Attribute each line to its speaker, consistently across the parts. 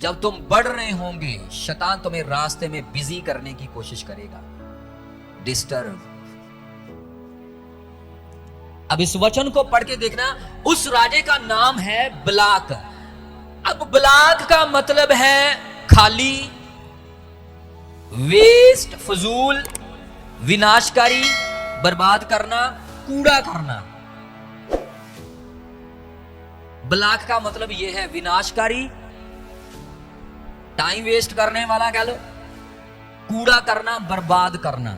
Speaker 1: जब तुम बढ़ रहे होंगे, शैतान तुम्हें रास्ते में बिजी करने की कोशिश करेगा, डिस्टर्ब। अब इस वचन को पढ़ के देखना, उस राजे का नाम है बलाक। अब बलाक का मतलब है खाली, वेस्ट, फजूल, विनाशकारी, बर्बाद करना, कूड़ा करना। बलाक का मतलब यह है विनाशकारी, टाइम वेस्ट करने वाला कह लो, कूड़ा करना, बर्बाद करना।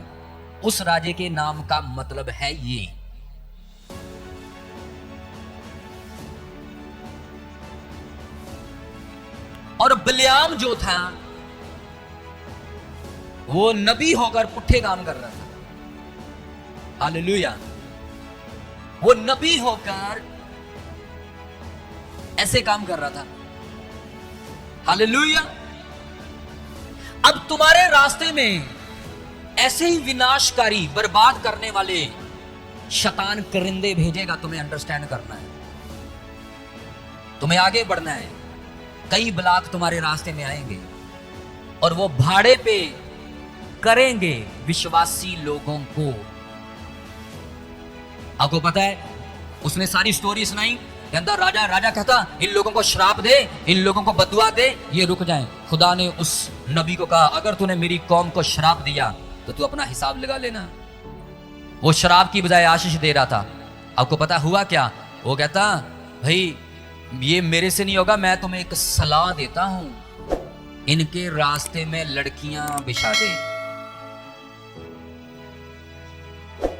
Speaker 1: उस राजे के नाम का मतलब है ये। और बिल्याम जो था वो नबी होकर पुट्ठे काम कर रहा था। हालेलुया। वो नबी होकर ऐसे काम कर रहा था। हालेलुया। अब तुम्हारे रास्ते में ऐसे ही विनाशकारी, बर्बाद करने वाले शैतान करिंदे भेजेगा। तुम्हें अंडरस्टैंड करना है, तुम्हें आगे बढ़ना है। कई बलाक तुम्हारे रास्ते में आएंगे और वो भाड़े पे करेंगे विश्वासी लोगों को। आपको पता है, उसने सारी स्टोरी सुनाई। कहता राजा कहता इन लोगों को श्राप दे, इन लोगों को बदुआ दे, ये रुक जाएं। खुदा ने उस नबी को कहा, अगर तूने मेरी कौम को श्राप दिया तो तू अपना हिसाब लगा लेना। वो श्राप की बजाय आशीष दे रहा था। आपको पता हुआ क्या? वो कहता, भाई ये मेरे से नहीं होगा, मैं तुम्हें एक सलाह देता हूं, इनके रास्ते में लड़कियां बिछा दे।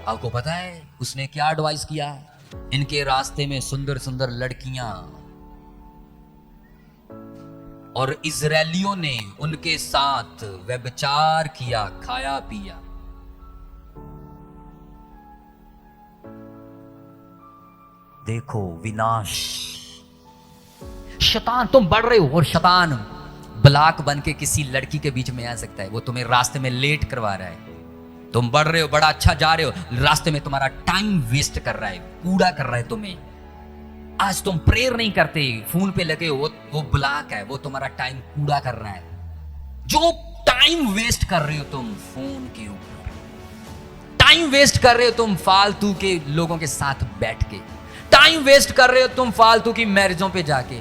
Speaker 1: आपको पता है उसने क्या एडवाइस किया? इनके रास्ते में सुंदर सुंदर लड़कियां। और इजरायलियों ने उनके साथ व्यभिचार किया, खाया पिया। देखो विनाश। शैतान, तुम बढ़ रहे हो और शैतान बलाक बन के किसी लड़की के बीच में आ सकता है। वो तुम्हें रास्ते में लेट करवा रहा है। तुम बढ़ रहे हो, बड़ा अच्छा जा रहे हो, रास्ते में तुम्हारा टाइम वेस्ट कर रहा है, कूड़ा कर रहा है तुम्हें। आज तुम प्रेयर नहीं करते, फोन पे लगे हो, वो बलाक है, वो तुम्हारा टाइम कूड़ा कर रहा है। जो टाइम वेस्ट कर रहे हो तुम फोन के ऊपर, टाइम वेस्ट कर रहे हो तुम फालतू के लोगों के साथ बैठ के, टाइम वेस्ट कर रहे हो तुम फालतू की मैरिजों पे जाके,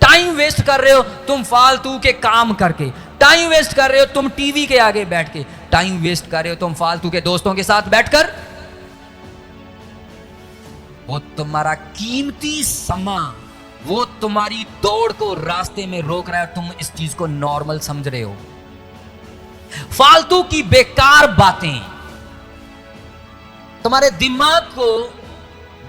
Speaker 1: टाइम वेस्ट कर रहे हो तुम फालतू के काम करके, टाइम वेस्ट कर रहे हो तुम टीवी के आगे बैठ के, टाइम वेस्ट कर रहे हो तुम फालतू के दोस्तों के साथ बैठकर। वो तुम्हारा कीमती समा, वो तुम्हारी दौड़ को रास्ते में रोक रहा है। तुम इस चीज को नॉर्मल समझ रहे हो। फालतू की बेकार बातें तुम्हारे दिमाग को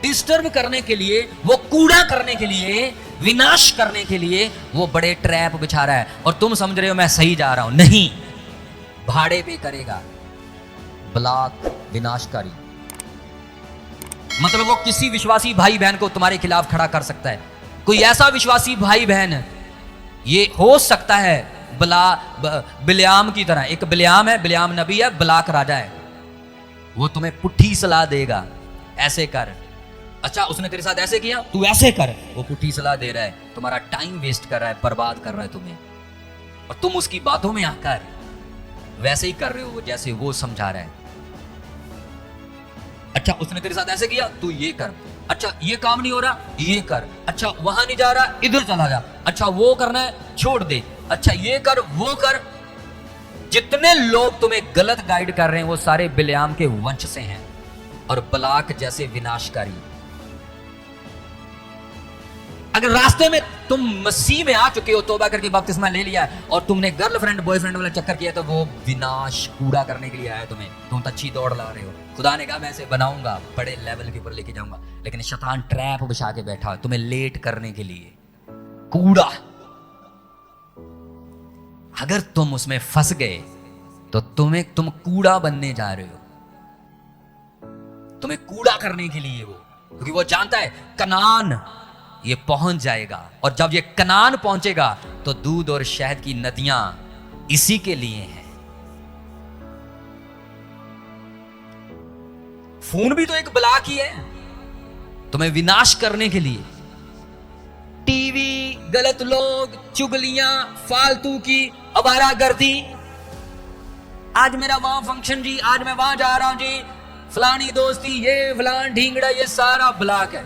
Speaker 1: डिस्टर्ब करने के लिए, वो कूड़ा करने के लिए, विनाश करने के लिए वो बड़े ट्रैप बिछा रहा है। और तुम समझ रहे हो मैं सही जा रहा हूं। नहीं, भाड़े पे करेगा। बलाक विनाशकारी, मतलब वो किसी विश्वासी भाई बहन को तुम्हारे खिलाफ खड़ा कर सकता है। कोई ऐसा विश्वासी भाई बहन, ये हो सकता है बिल्याम की तरह। एक बिल्याम है, बिल्याम नबी है, बलाक राजा है। वो तुम्हें पुट्ठी सलाह देगा, ऐसे कर। अच्छा, उसने तेरे साथ ऐसे किया, तू ऐसे कर। वो पुट्ठी सलाह दे रहा है, तुम्हारा टाइम वेस्ट कर रहा है, बर्बाद कर रहा है तुम्हें। और तुम उसकी बातों में आकर वैसे ही कर रहे हो जैसे वो समझा रहा है। अच्छा, उसने तेरे साथ ऐसे किया, तू ये कर। अच्छा, ये काम नहीं हो रहा, ये कर। अच्छा, वहां नहीं जा रहा, इधर चला जा। अच्छा, वो करना है, छोड़ दे। अच्छा, ये कर, वो कर। जितने लोग तुम्हें गलत गाइड कर रहे हैं वो सारे बिल्याम के वंश से हैं और बलाक जैसे विनाशकारी। अगर रास्ते में तुम मसीह में आ चुके हो, तौबा करके बपतिस्मा ले लिया है और तुमने गर्लफ्रेंड बॉयफ्रेंड वाला चक्कर किया, तो वो विनाश कूड़ा करने के लिए आया तुम्हें। तुम तो अच्छी दौड़ ला रहे हो। खुदा ने कहा मैं इसे बनाऊंगा, बड़े लेवल के ऊपर लेके जाऊंगा, लेकिन शैतान ट्रैप बिछा के बैठा है तुम्हें लेट करने के लिए। कूड़ा। अगर तुम उसमें फंस गए तो तुम कूड़ा बनने जा रहे हो। तुम्हें कूड़ा करने के लिए वो, क्योंकि वो जानता है कनान ये पहुंच जाएगा। और जब ये कनान पहुंचेगा तो दूध और शहद की नदियां इसी के लिए हैं। फोन भी तो एक बलाक ही है, तुम्हें विनाश करने के लिए। टीवी, गलत लोग, चुगलियां, फालतू की आवारागर्दी। आज मेरा वहां फंक्शन जी, आज मैं वहां जा रहा हूं जी, फलानी दोस्ती, ये फलान ढींगड़ा, ये सारा ब्लॉक है।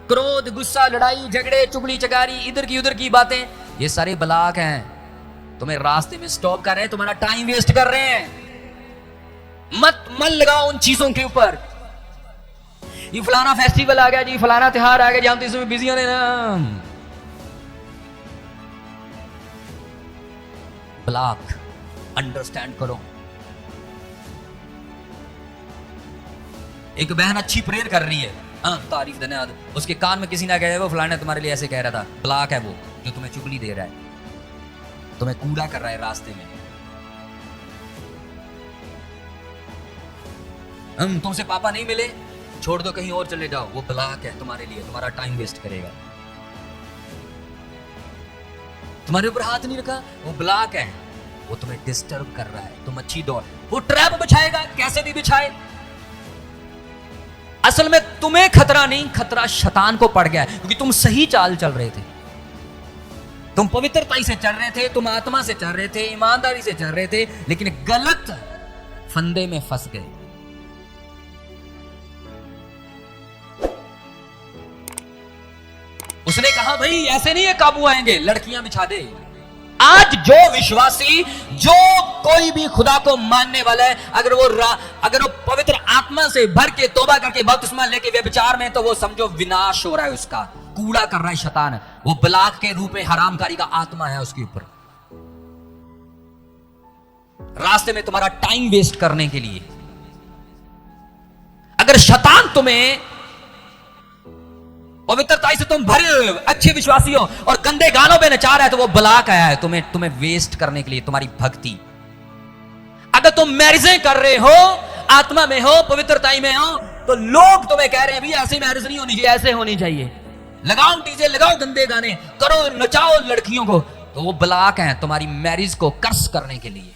Speaker 1: क्रोध, गुस्सा, लड़ाई झगड़े, चुगली चगारी, इधर की उधर की बातें, ये सारे ब्लॉक हैं। तुम्हें रास्ते में स्टॉप कर रहे हैं, तुम्हारा टाइम वेस्ट कर रहे हैं। मत मन लगाओ उन चीजों के ऊपर। ये फलाना फेस्टिवल आ गया जी, फलाना त्योहार आ गया जी, हम तो इसमें बिजी होने ना। ब्लॉक अंडरस्टैंड करो। एक बहन अच्छी प्रेयर कर रही है, तारीफ धन्यवाद, उसके कान में किसी ने कहा वो फलाना तुम्हारे लिए ऐसे कह रहा था। ब्लॉक है वो जो तुम्हें चुगली दे रहा है, तुम्हें कूड़ा कर रहा है रास्ते में। तुमसे पापा नहीं मिले, छोड़ दो, कहीं और चले जाओ, वो ब्लॉक है तुम्हारे लिए, तुम्हारा टाइम वेस्ट करेगा। तुम्हारे ऊपर हाथ नहीं रखा, वो ब्लॉक है, वो तुम्हें डिस्टर्ब कर रहा है। तुम अच्छी दौड़, वो ट्रैप बिछाएगा, कैसे भी बिछाए। असल में तुम्हें खतरा नहीं, खतरा शैतान को पड़ गया है, क्योंकि तुम सही चाल चल रहे थे, तुम पवित्रता से चल रहे थे, तुम आत्मा से चल रहे थे, ईमानदारी से चल रहे थे, लेकिन गलत फंदे में फंस गए। उसने कहा भाई ऐसे नहीं है काबू आएंगे, लड़कियां बिछा दे। आज जो विश्वासी, जो कोई भी खुदा को मानने वाला है, अगर वो पवित्र आत्मा से भर के तौबा करके बपतिस्मा लेके व्यभिचार में, तो वो समझो विनाश हो रहा है, उसका कूड़ा कर रहा है शैतान। वो ब्लॉक के रूप में हरामकारी का आत्मा है उसके ऊपर, रास्ते में तुम्हारा टाइम वेस्ट करने के लिए। अगर शैतान तुम्हें पवित्रता से तुम भरे हुए अच्छे विश्वासी हो और गंदे गानों पे नचा रहा है, तो वो ब्लॉक आया है तुम्हें वेस्ट करने के लिए, तुम्हारी भक्ति। अगर तुम मैरिजें कर रहे हो, आत्मा में हो, पवित्रता में हो, तो लोग तुम्हें कह रहे हैं भी ऐसी मैरिज नहीं होनी चाहिए, ऐसे होनी चाहिए, लगाओ डीजे, लगाओ गंदे गाने, करो, नचाओ लड़कियों को, तो वो ब्लॉक है तुम्हारी मैरिज को कर्स करने के लिए।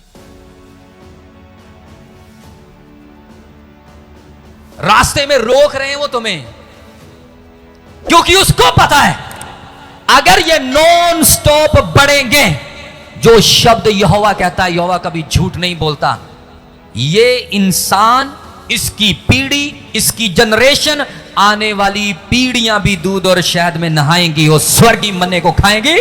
Speaker 1: रास्ते में रोक रहे हैं वो तुम्हें, क्योंकि उसको पता है अगर ये नॉन स्टॉप बढ़ेंगे, जो शब्द यहोवा कहता है, यहोवा कभी झूठ नहीं बोलता, ये इंसान, इसकी पीढ़ी, इसकी जनरेशन, आने वाली पीढ़ियां भी दूध और शहद में नहाएंगी और स्वर्गीय मन्ने को खाएंगी।